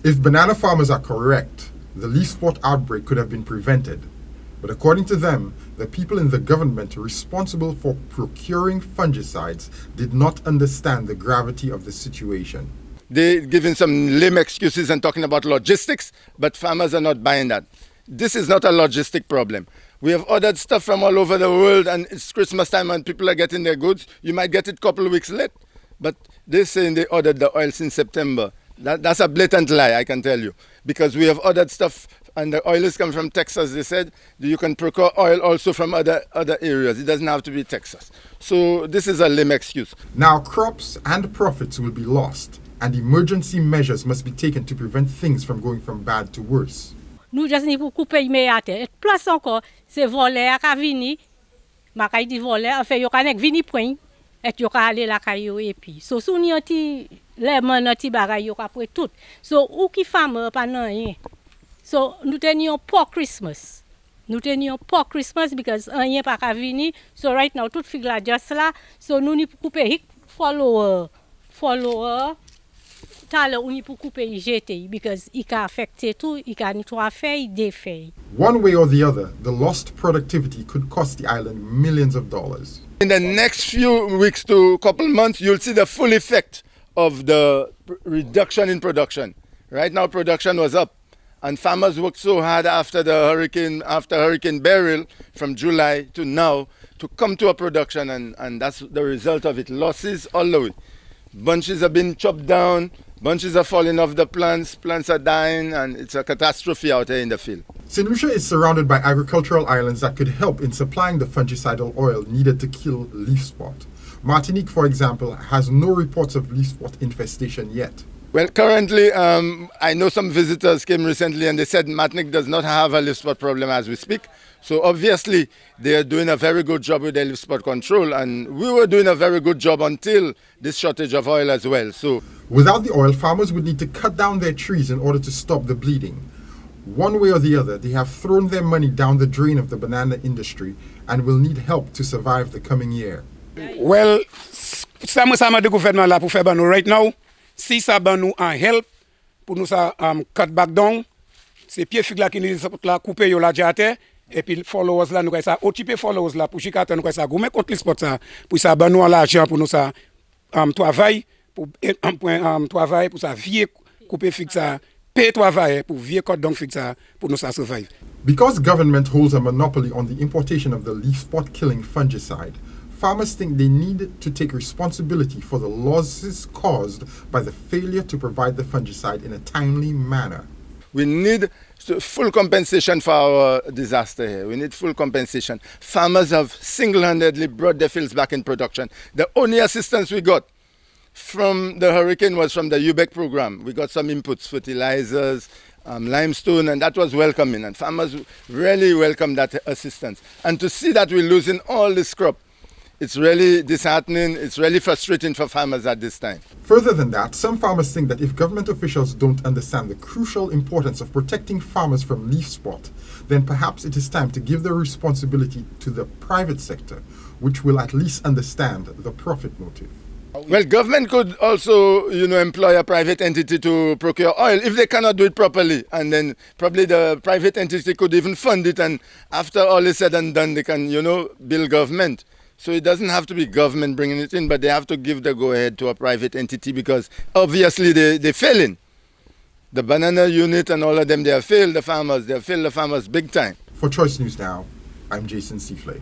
If banana farmers are correct, the leaf spot outbreak could have been prevented. But according to them, the people in the government responsible for procuring fungicides did not understand the gravity of the situation. They're giving some lame excuses and talking about logistics, but farmers are not buying that. This is not a logistic problem. We have ordered stuff from all over the world, and it's Christmas time and people are getting their goods. You might get it a couple of weeks late, but they're saying they ordered the oil since September. That's a blatant lie, I can tell you, because we have ordered stuff and the oil is come from Texas. They said you can procure oil also from other areas. It doesn't have to be Texas. So this is a lame excuse. Now crops and profits will be lost, and emergency measures must be taken to prevent things from going from bad to worse. Nous just need pour couper immédiatement. Et plus encore, c'est voleur qui vini, ma kay di voleur, fait yo kanek vini point, et yo ka aller la kayo et puis. So sou ni anti les man anti bagay yo ka près tout. So ou ki farmer pas nan rien. So nous tenions pour Christmas. Nous tenions pour Christmas because rien pas ka vini. So right now tout fig la just là. So nous ni pour couper hik follower. Tale ou ni pour couper jeter because it can affect tout, it can nettoyer feuille des feuilles. One way or the other, the lost productivity could cost the island millions of dollars. In the next few weeks to couple months, you'll see the full effect of the reduction in production. Right now, production was up, and farmers worked so hard after Hurricane Beryl from July to now to come to a production, and that's the result of it. Losses all the way. Bunches have been chopped down, bunches are falling off the plants are dying, and it's a catastrophe out there in the field. St. Lucia is surrounded by agricultural islands that could help in supplying the fungicidal oil needed to kill leaf spot. Martinique, for example, has no reports of leaf spot infestation yet. Well, currently, I know some visitors came recently and they said Martinique does not have a leaf spot problem as we speak. So obviously, they are doing a very good job with their leaf spot control, and we were doing a very good job until this shortage of oil as well. So, without the oil, farmers would need to cut down their trees in order to stop the bleeding. One way or the other, they have thrown their money down the drain of the banana industry and will need help to survive the coming year. Well, sama de gouvernement là pour faire nous right now. Si ça ban nous en help pour nous ça cut back down, c'est pied fig là qui nous la couper yo la jate et puis followers là nous ça occupé followers là pour chikata nous ça gomme contre les sport ça pour ça ban nous l'argent pour nous ça travail pour travail pour ça vieux couper fig ça pay travail pour vieux code donc fig ça pour nous ça survive. Because government holds a monopoly on the importation of the leaf spot killing fungicide, farmers think they need to take responsibility for the losses caused by the failure to provide the fungicide in a timely manner. We need full compensation for our disaster here. We need full compensation. Farmers have single-handedly brought their fields back in production. The only assistance we got from the hurricane was from the UBEC program. We got some inputs, fertilizers, limestone, and that was welcoming. And farmers really welcomed that assistance. And to see that we're losing all this crop, it's really disheartening, it's really frustrating for farmers at this time. Further than that, some farmers think that if government officials don't understand the crucial importance of protecting farmers from leaf spot, then perhaps it is time to give the responsibility to the private sector, which will at least understand the profit motive. Well, government could also, employ a private entity to procure oil if they cannot do it properly. And then probably the private entity could even fund it. And after all is said and done, they can, bill government. So it doesn't have to be government bringing it in, but they have to give the go-ahead to a private entity because obviously they're failing. The banana unit and all of them, they have failed the farmers. They have failed the farmers big time. For Choice News Now, I'm Jason Seaflay.